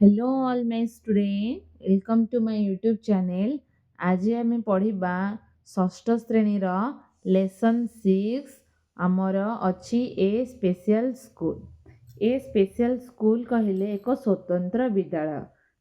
Hello all my student, welcome to my YouTube channel. आज आम पढ़ा षष्ठ श्रेणी लेसन 6 आमर अच्छी ए स्पेशल स्कूल। ए स्पेशल स्कूल कहले एक स्वतंत्र विद्यालय।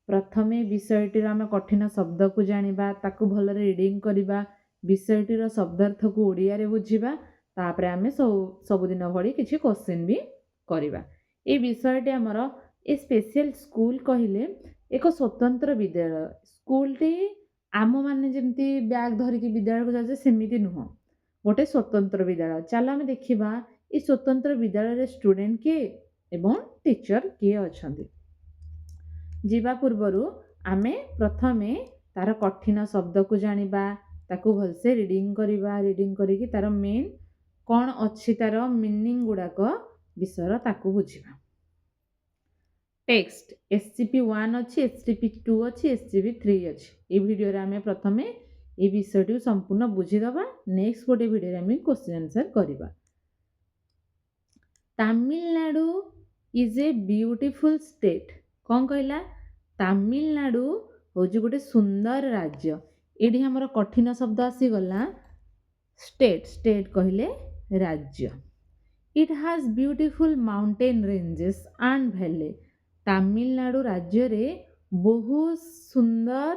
प्रथमे विषयटीर आम कठिन शब्द को जानिबा, ताकू भल रीडिंग करबा, विषयटीर शब्दार्थ को ओडिया रे बुझिबा, तापरे आमे सबुदिन भली किछि क्वेश्चन भी करबा। ए विषयटी आमर ए स्पेशल स्कूल कहले एक स्वतंत्र विद्यालय। स्कूलटी आम मैंने जमी बैग धरिकी विद्यालय को जाए सेमती नुह, गोटे स्वतंत्र विद्यालय। चल आम देखा ये स्वतंत्र विद्यालय स्टूडेंट किए एवं टीचर किए अच्छा। जीवा पूर्वर आमे प्रथमे तार कठिन शब्द को जानिबा, ताकू भलसे रीडिंग करबा, रीडिंग करिकी तार मेन कौन अच्छी तार मीनिंग गुड़ाक विषय ताकू बुझिबा। टेक्स्ट SCP-1 अच्छी, SCP-2 अच्छी, SCP-3 अच्छी। ये वीडियो रे आमे प्रथमे ये विषयटी संपूर्ण बुझीदबा। नेक्स्ट गोटे वीडियो रे आमे क्वेश्चन आंसर करबा। Tamil Nadu is a beautiful state. कौन कहला? तमिलनाडु होजी गोटे सुंदर राज्य। एडी हमर कठिन शब्द आसी गला स्टेट। स्टेट कहले राज्य। It has beautiful mountain ranges and valley. Tamil Nadu राज्य रे बहुत सुंदर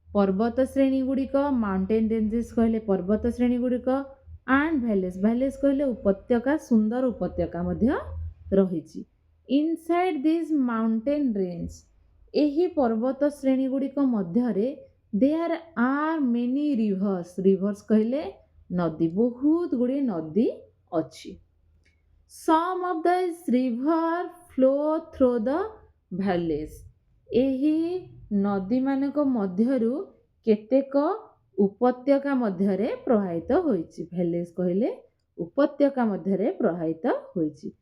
पर्वत श्रेणी गुड़िक, माउंटेन रेंजेस कहले पर्वत श्रेणी गुड़िक, एंड वैलीज, वैलीज कहले उपत्यका, सुंदर उपत्यका मध्य रहिछि। इनसाइड दिस माउंटेन रेंज, एही पर्वत श्रेणी गुड़िक मध्यरे there are many rivers. Rivers कहले नदी, बहुत गुड़ी नदी अच्छी। Some of this river flow through the valleys. एही नदी मानक मध्यरु केतेक उपत्यका मध्यरे प्रवाहित होइछि। भैलीज कहले उपत्यका मध्यरे प्रवाहित होइछि।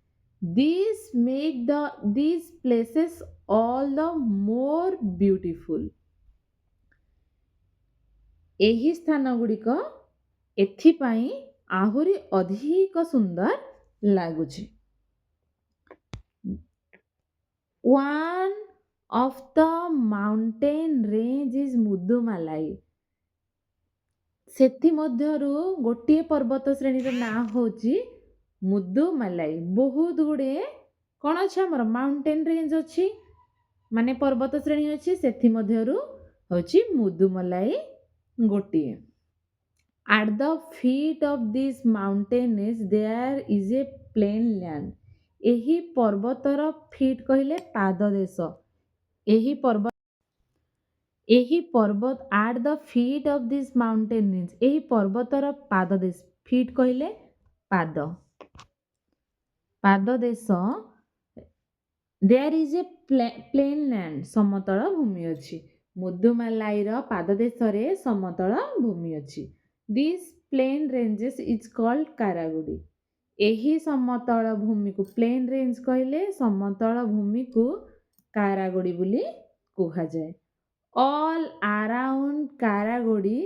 This make these places all the more beautiful। एही स्थान गुड़िक एथिपाई आहुरी अधिक सुंदर लागुछि। One of the mountain range is मुदुमालाई। सेथि मध्यरु गोटिए पर्वत श्रेणी ना होची मुदुमालाई। बहुत गुड़े कौन अच्छे हमर माउंटेन रेंज अच्छी, माने पर्वत श्रेणी अच्छी, सेथि मध्यरु होची मुदुमालाई गोटिए। At the feet of this mountain there is a plain land। एही पर्वतर फीट कहले पाद देश। एही पर्वत at the feet of this mountain range, एही पर्वतर पाद देश, फीट कहले पाद, पाद देश। There is a plain land, समतल भूमि अच्छी। मुदुमालाई पाद देश रे समतल भूमि अच्छी। This plain ranges is called Karaguri. एही समतल भूमि को प्लेन रेंज कहले समतल भूमि को कारागुड़ी बोली कहा जाए। All around Karaguri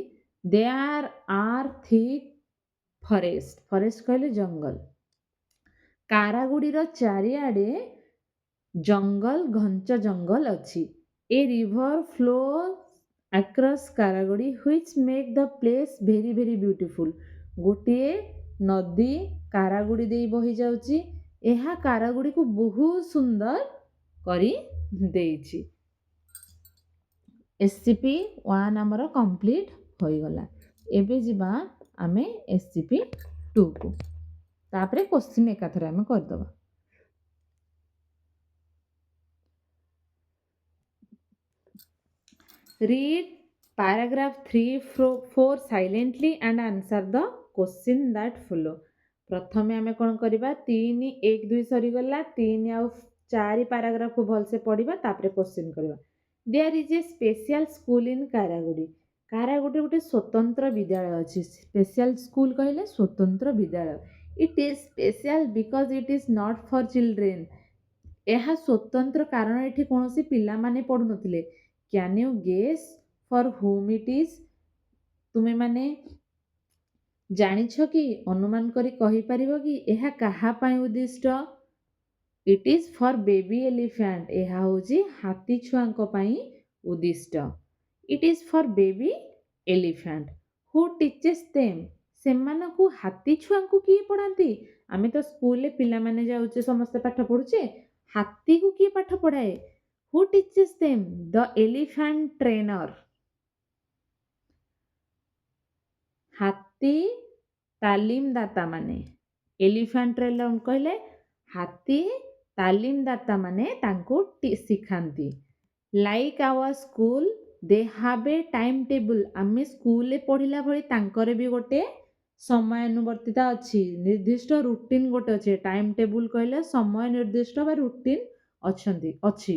there are thick forest. Forest कहले जंगल। कारागुड़ी रो चारिआडे जंगल, घंच जंगल अच्छी। A river flow across Karaguri which make the place very very beautiful. गोटिए नदी कारागुड़ी दे बही जाउची, एहा कारागुड़ी को बहुत सुंदर करी देइछि। SCP-1 हमर कंप्लीट होई गला। एबे जिबा आमे SCP-2 को, तापरे क्वेश्चन एकाथरे आमे कर दबा। Read paragraph 3-4 silently and answer the question that follow। प्रथमे आमे कोन करिबा, 3 1 2 सरी गला, 3 आ 4 पैराग्राफ को भलसे पढ़िबा, तापरे क्वेश्चन करिबा। There is a special school in Karaguri. Karaguri गोटे स्वतंत्र विद्यालय अछि। स्पेशल स्कूल कहले स्वतंत्र विद्यालय। It is special because it is not for children. एहा स्वतंत्र कारण एठी कोनोसी पिला माने पढु नथिले। Can you guess for whom it is? तुमे माने जानिछ कि, अनुमान करी कहि परिबो कि एहा काहा पई उद्दिष्ट? It is for baby elephant, ଏହା ହେଉଛି ହାତୀ ଛୁଆଙ୍କ ପାଇଁ ଉଦ୍ଦିଷ୍ଟ। It is for baby elephant. Who teaches them, ସେମାନଙ୍କୁ ହାତୀ ଛୁଆଙ୍କୁ କିଏ ପଢ଼ାନ୍ତି? ଆମେ ତ ସ୍କୁଲରେ ପିଲାମାନେ ଯାଉଛେ ସମସ୍ତେ ପାଠ ପଢ଼ୁଛେ, ହାତୀକୁ କିଏ ପାଠ ପଢ଼ାଏ? ହୁ ଟିଚେସ୍ ଦେମ୍? ଦ ଏଲିଫ୍ୟାଣ୍ଟ ଟ୍ରେନର। ହାତୀ ତାଲିମଦାତା ମାନେ, ଏଲିଫ୍ୟାଣ୍ଟ ଟ୍ରେନର କହିଲେ ହାତୀ ତାଲିମଦାତା ମାନେ ତାଙ୍କୁ ଶିଖାନ୍ତି। Like our school they have a time table, ଆମେ ସ୍କୁଲରେ ପଢ଼ିଲା ଭଳି ତାଙ୍କର ବି ଗୋଟେ ସମୟାନୁବର୍ତ୍ତିତା ଅଛି, ନିର୍ଦ୍ଦିଷ୍ଟ ରୁଟିନ୍ ଗୋଟେ ଅଛି। ଟାଇମ୍ ଟେବୁଲ୍ କହିଲେ ସମୟ ନିର୍ଦ୍ଦିଷ୍ଟ ବା ରୁଟିନ୍ ଅଛି।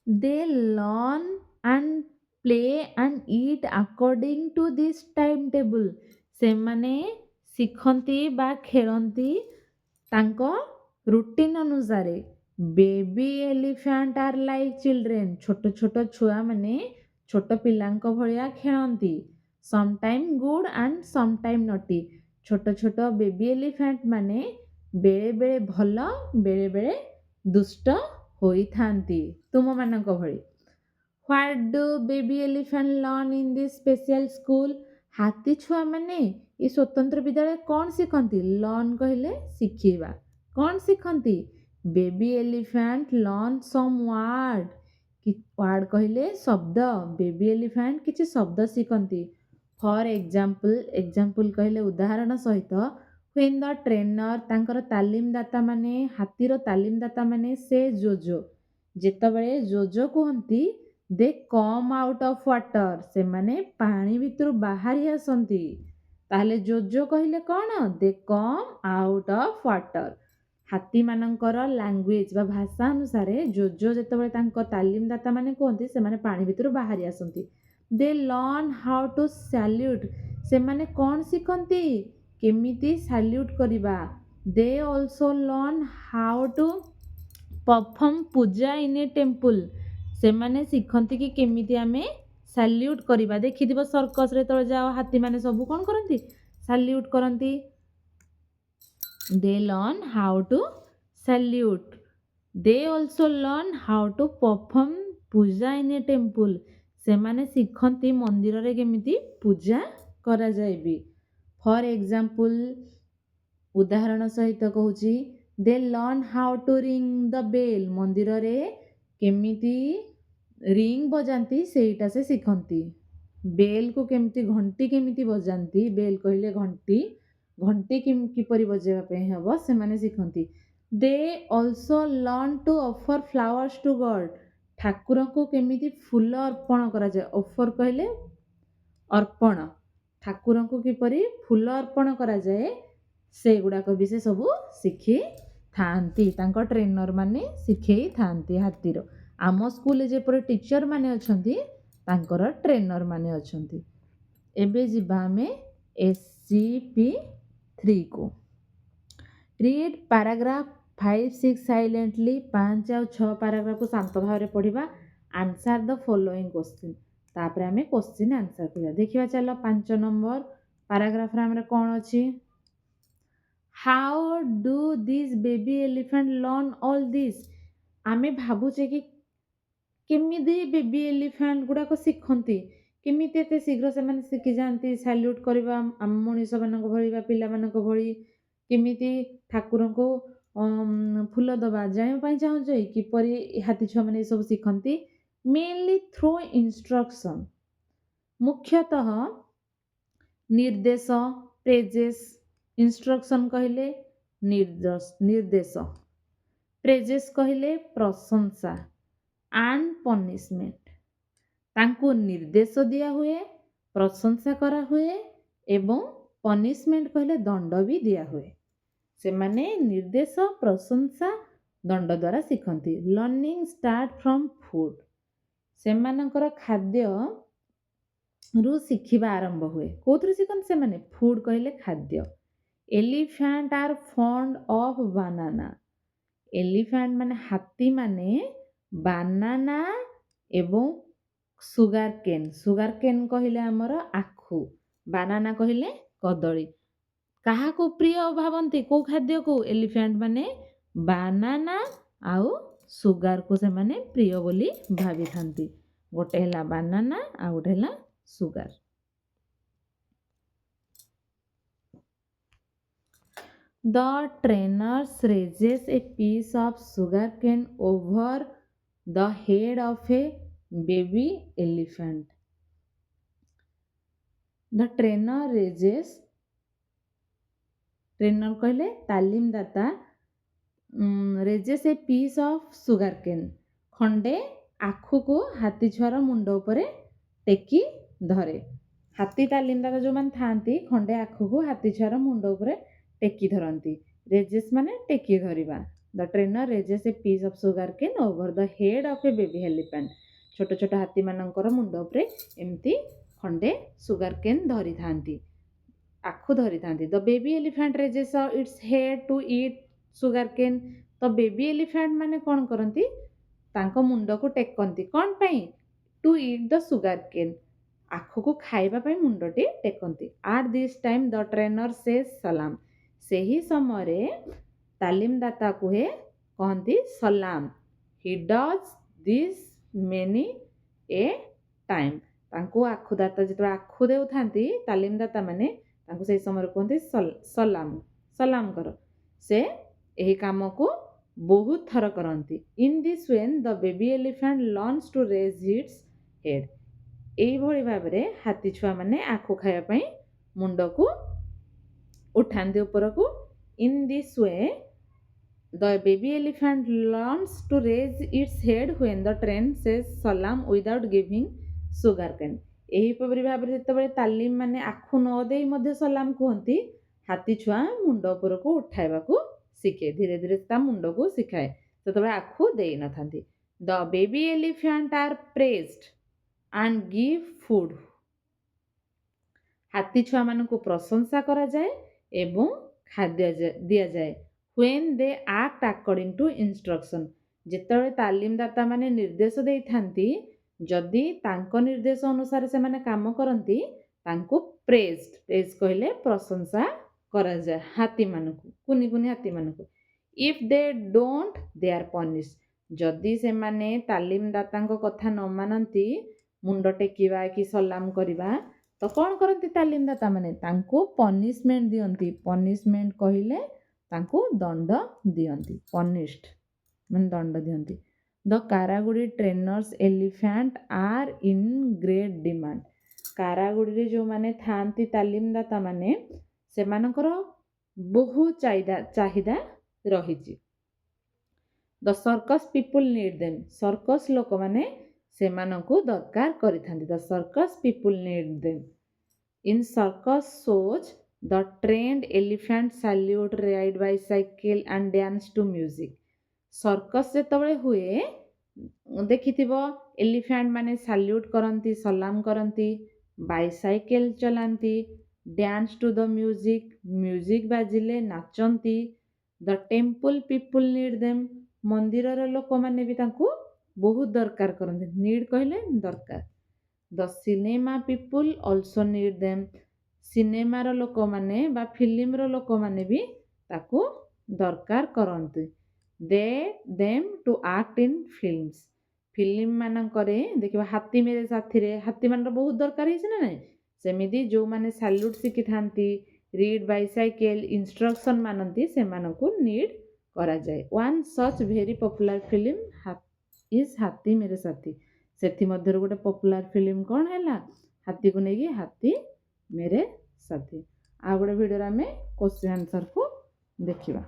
They learn and play and eat according to this timetable, ସେମାନେ ଶିଖନ୍ତି ବା ଖେଳନ୍ତି ତାଙ୍କ ରୁଟିନ୍ ଅନୁସାରେ। ବେବି ଏଲିଫ୍ୟାଣ୍ଟ ଆର୍ ଲାଇକ୍ ଚିଲଡ୍ରେନ୍, ଛୋଟ ଛୋଟ ଛୁଆମାନେ ଛୋଟ ପିଲାଙ୍କ ଭଳିଆ ଖେଳନ୍ତି। ସମଟାଇମ୍ ଗୁଡ୍ ଆଣ୍ଡ ସମଟାଇମ୍ ନଟି, ଛୋଟ ଛୋଟ ବେବି ଏଲିଫ୍ୟାଣ୍ଟ ମାନେ ବେଳେବେଳେ ଭଲ ବେଳେବେଳେ ଦୁଷ୍ଟ ହୋଇଥାନ୍ତି ତୁମମାନଙ୍କ ଭଳି। What do baby elephant learn in this special school, ହାତୀ ଛୁଆମାନେ ଏ ସ୍ୱତନ୍ତ୍ର ବିଦ୍ୟାଳୟରେ କ'ଣ ଶିଖନ୍ତି? ଲର୍ନ କହିଲେ ଶିଖିବା, କ'ଣ ଶିଖନ୍ତି? ବେବି ଏଲିଫ୍ୟାଣ୍ଟ ଲର୍ନ ସମ୍ ୱାର୍ଡ, ୱାର୍ଡ କହିଲେ ଶବ୍ଦ, ବେବି ଏଲିଫ୍ୟାଣ୍ଟ କିଛି ଶବ୍ଦ ଶିଖନ୍ତି। ଫର୍ ଏକ୍ଜାମ୍ପଲ୍, ଏକ୍ଜାମ୍ପଲ୍ କହିଲେ ଉଦାହରଣ ସହିତ। ହ୍ୱେନ୍ ଦ ଟ୍ରେନର, ତାଙ୍କର ତାଲିମଦାତା ମାନେ, ହାତୀର ତାଲିମଦାତା ମାନେ ସେ ଜୋଜୋ, ଯେତେବେଳେ ଜୋଜୋ କୁହନ୍ତି ଦେ କମ୍ ଆଉଟ୍ ଅଫ୍ ୱାଟର, ସେମାନେ ପାଣି ଭିତରୁ ବାହାରି ଆସନ୍ତି। ତାହେଲେ ଜୋଜୋ କହିଲେ କ'ଣ? ଦେ କମ୍ ଆଉଟ୍ ଅଫ୍ ୱାଟର। ହାତୀମାନଙ୍କର ଲାଙ୍ଗୁଏଜ ବା ଭାଷା ଅନୁସାରେ ଜୋଜୋ ଯେତେବେଳେ ତାଙ୍କ ତାଲିମଦାତା ମାନେ କୁହନ୍ତି ସେମାନେ ପାଣି ଭିତରୁ ବାହାରି ଆସନ୍ତି। They learn how to salute, ସେମାନେ କ'ଣ ଶିଖନ୍ତି? କେମିତି ସାଲ୍ୟୁଟ୍ କରିବା। They also learn how to perform puja in a temple, ସେମାନେ ଶିଖନ୍ତି କି କେମିତି ଆମେ ସାଲ୍ୟୁଟ୍ କରିବା। ଦେଖିଥିବ ସର୍କସରେ ଯେତେବେଳେ ଯାଅ ହାତୀମାନେ ସବୁ କ'ଣ କରନ୍ତି? ସାଲ୍ୟୁଟ୍ କରନ୍ତି। They learn how to salute. They also learn how to perform puja in a temple, ସେମାନେ ଶିଖନ୍ତି ମନ୍ଦିରରେ କେମିତି ପୂଜା କରାଯାଏ ବି। ଫର୍ ଏକ୍ଜାମ୍ପଲ୍, ଉଦାହରଣ ସହିତ କହୁଛି, they learn how to ring the bell, ମନ୍ଦିରରେ କେମିତି ରିଙ୍ଗ ବଜାନ୍ତି ସେଇଟା ସେ ଶିଖନ୍ତି। ବେଲ୍କୁ କେମିତି, ଘଣ୍ଟି କେମିତି ବଜାନ୍ତି, ବେଲ୍ କହିଲେ ଘଣ୍ଟି, ଘଣ୍ଟି କିପରି ବଜାଇବା ପାଇଁ ହେବ ସେମାନେ ଶିଖନ୍ତି। They also learn to offer flowers to God, ଠାକୁରଙ୍କୁ କେମିତି ଫୁଲ ଅର୍ପଣ କରାଯାଏ। ଅଫର୍ କହିଲେ ଅର୍ପଣ, ଠାକୁରଙ୍କୁ କିପରି ଫୁଲ ଅର୍ପଣ କରାଯାଏ ସେଗୁଡ଼ାକ ବି ସେ ସବୁ ଶିଖିଥାନ୍ତି, ତାଙ୍କ ଟ୍ରେନର ମାନେ ଶିଖେଇଥାନ୍ତି ହାତୀର। ଆମ ସ୍କୁଲରେ ଯେପରି ଟିଚର ମାନେ ଅଛନ୍ତି ତାଙ୍କର ଟ୍ରେନର ମାନେ ଅଛନ୍ତି। ଏବେ ଯିବା ଆମେ SCP-3 କୁ। ରିଡ୍ ପାରାଗ୍ରାଫ 5-6 ସାଇଲେଣ୍ଟଲି, 5 ଆଉ 6 ପାରାଗ୍ରାଫକୁ ଶାନ୍ତ ଭାବରେ ପଢ଼ିବା। ଆନ୍ସର ଦ ଫଲୋଇଂ କ୍ୱେଶ୍ଚିନ୍, ତାପରେ ଆମେ କ୍ୱେଶ୍ଚିନ୍ ଆନ୍ସର କରିବା। ଦେଖିବା ଚାଲ 5 ନମ୍ବର ପାରାଗ୍ରାଫରେ ଆମର କ'ଣ ଅଛି? How do this baby elephant learn all this, ଆମେ ଭାବୁଛେ କି କେମିତି ବେବି ଏଲିଫ୍ୟାଣ୍ଟ ଗୁଡ଼ାକ ଶିଖନ୍ତି, କେମିତି ଏତେ ଶୀଘ୍ର ସେମାନେ ଶିଖିଯାଆନ୍ତି ସାଲ୍ୟୁଟ୍ କରିବା ଆମ ମଣିଷମାନଙ୍କ ଭଳି ବା ପିଲାମାନଙ୍କ ଭଳି, କେମିତି ଠାକୁରଙ୍କୁ ଫୁଲ ଦେବା। ଜାଣିବା ପାଇଁ ଚାହୁଁଛେ କିପରି ହାତୀ ଛୁଆମାନେ ଏସବୁ ଶିଖନ୍ତି? ମେନଲି ଥ୍ରୋ ଇନଷ୍ଟ୍ରକ୍ସନ୍, ମୁଖ୍ୟତଃ ନିର୍ଦ୍ଦେଶ, ପ୍ରେଜେସ୍। ଇନଷ୍ଟ୍ରକ୍ସନ୍ କହିଲେ ନିର୍ଦ୍ଦେଶ, ପ୍ରେଜେସ୍ କହିଲେ ପ୍ରଶଂସା, ଆଣ୍ଡ ପନିଶମେଣ୍ଟ, ତାଙ୍କୁ ନିର୍ଦ୍ଦେଶ ଦିଆହୁଏ, ପ୍ରଶଂସା କରାହୁଏ ଏବଂ ପନିଶମେଣ୍ଟ କହିଲେ ଦଣ୍ଡ ବି ଦିଆହୁଏ। ସେମାନେ ନିର୍ଦ୍ଦେଶ, ପ୍ରଶଂସା, ଦଣ୍ଡ ଦ୍ୱାରା ଶିଖନ୍ତି। ଲର୍ଣ୍ଣିଂ ଷ୍ଟାର୍ଟ ଫ୍ରମ୍ ଫୁଡ୍, ସେମାନଙ୍କର ଖାଦ୍ୟରୁ ଶିଖିବା ଆରମ୍ଭ ହୁଏ। କେଉଁଥିରୁ ଶିଖନ୍ତି ସେମାନେ? ଫୁଡ୍ କହିଲେ ଖାଦ୍ୟ। Elephant R fond of banana, elephant ମାନେ ହାତୀମାନେ ବାନାନା ଏବଂ ସୁଗାର କେନ୍, ସୁଗାର କେନ୍ କହିଲେ ଆମର ଆଖୁ, ବାନାନା କହିଲେ କଦଳୀ, କାହାକୁ ପ୍ରିୟ ଭାବନ୍ତି କେଉଁ ଖାଦ୍ୟକୁ? ଏଲିଫ୍ୟାଣ୍ଟ ମାନେ ବାନାନା ଆଉ ସୁଗାରକୁ ସେମାନେ ପ୍ରିୟ ବୋଲି ଭାବିଥାନ୍ତି। ଗୋଟେ ହେଲା ବାନାନା ଆଉ ଗୋଟେ ହେଲା sugar. The trainer raises a piece of sugarcane over the head of a baby elephant. The trainer raises, trainer कहले तालीमदाता, raises a piece of sugarcane, खंडे आखु को हाथी छुआर मुंड उपरे टेकी धरे। हाथी तालीमदाता जो मान थांती खंडे आखु को हाथी छुआर मुंड उपरे टेकी धरती। रेजेस माने टेकी धरिबा। The trainer raises a piece of sugarcane over the head of a baby elephant. छोट छोट हाथी मानकर मुंड उपरे एमती खंडे सुगरकेन धरि थांती, आखु धरि थांती। The baby elephant raises its head to eat sugarcane. तो बेबी एलिफेंट माने कोन करंती? तांको मुंड को टेकंती। कोन पई? टू ईट द सुगरकेन, आखु को खाइबा पई मुंडटी टेकंती। At this time the trainer says सलाम। सेही समय तालीमदाता कुहे कहती सलाम। He does this many a time. तांको आखुदाता जो आखु देउ थांती तालीमदाता माने तांको सेही समय कहती सलाम, सलाम कर। से एही काम को बहुत थर करती। In this way the baby elephant learns to raise its head. एही भली भाबरे हाथी छुआ माने आखु खाइबा पई मुंड को उठाते ऊपर को। In this way the baby elephant learns to raise its head when the trainer says सलाम विदाउट गिविंग सुगरकेन। एहीपरि भाव जिते तालीम माने आखु न देई मध्य सलाम कहती, हाथी छुआ मुंड ऊपर को उठाइबा को शिखे। धीरे धीरे ता मुंड को शिखाए, सेतबे आखु देई न थांती। The baby elephant are praised and give food. हाथी छुआ मान को प्रशंसा करा जाए एवं खाद्य दिया जाए। When they act according to instruction. जेतबे तालीमदाता माने निर्देश देई थांती, जदि तांको निर्देश अनुसार से माने काम करंती, तांको प्रेज्ड, प्रेज कहले प्रशंसा करा जाए हाथी मानकु, कुनी कुनी हाथी मानकु। If they don't they are punished. जदि से माने तालीमदातांको कथा न मानती, मुंड टेकिबा कि सलाम करिबा, तो कौन करती तालीमदाता माने? तांको पनिशमेंट दियंती। पनिशमेंट कहले तांको दंड दियंती। पनिश्ड माने दंड दियंती। The Karaguri trainers elephant are in great demand. Karaguri जो माने थांती तालीमदाता माने से मानकर बहुत चाहिदा रही। The circus people need them. Circus लोक माने से मानकु दरकार करिथांती। The circus people need them. In circus shows the trained elephant salute, ride bicycle and dance to music. Circus जेतबळे हुए देखिथिबो एलिफेंट माने सैल्यूट करंती, सलाम करंती, बाइसाइकिल चलांती, dance to the music, music बाजिले नाचंती। The temple people need them. मंदिरर लोक माने भी तांको बहुत दरकार करंती। नीड कहले दरकार। The cinema people also need them. सिनेमार लोक माने बा फिल्मर लोक माने भी ताको दरकार करंती। They them to act in films. Film मानकरे देखिबा हाथी मेरे साथी रे हाथी मान बहुत दरकार हिस ना नहीं। सेमिति जो माने सैल्यूट शिखि थांती, रीड बाइसाइकिल, इंस्ट्रक्शन मानती, से मानकु नीड करा जाए। One such very popular film is हाथी मेरे साथी। सेथि मध्यरु गोटे पॉपुलर फिल्म कौन हैला? हाथी को नेगी हाथी मेरे साथी। आ गोटे वीडियो रे हमें क्वेश्चन आंसर को देखिबा।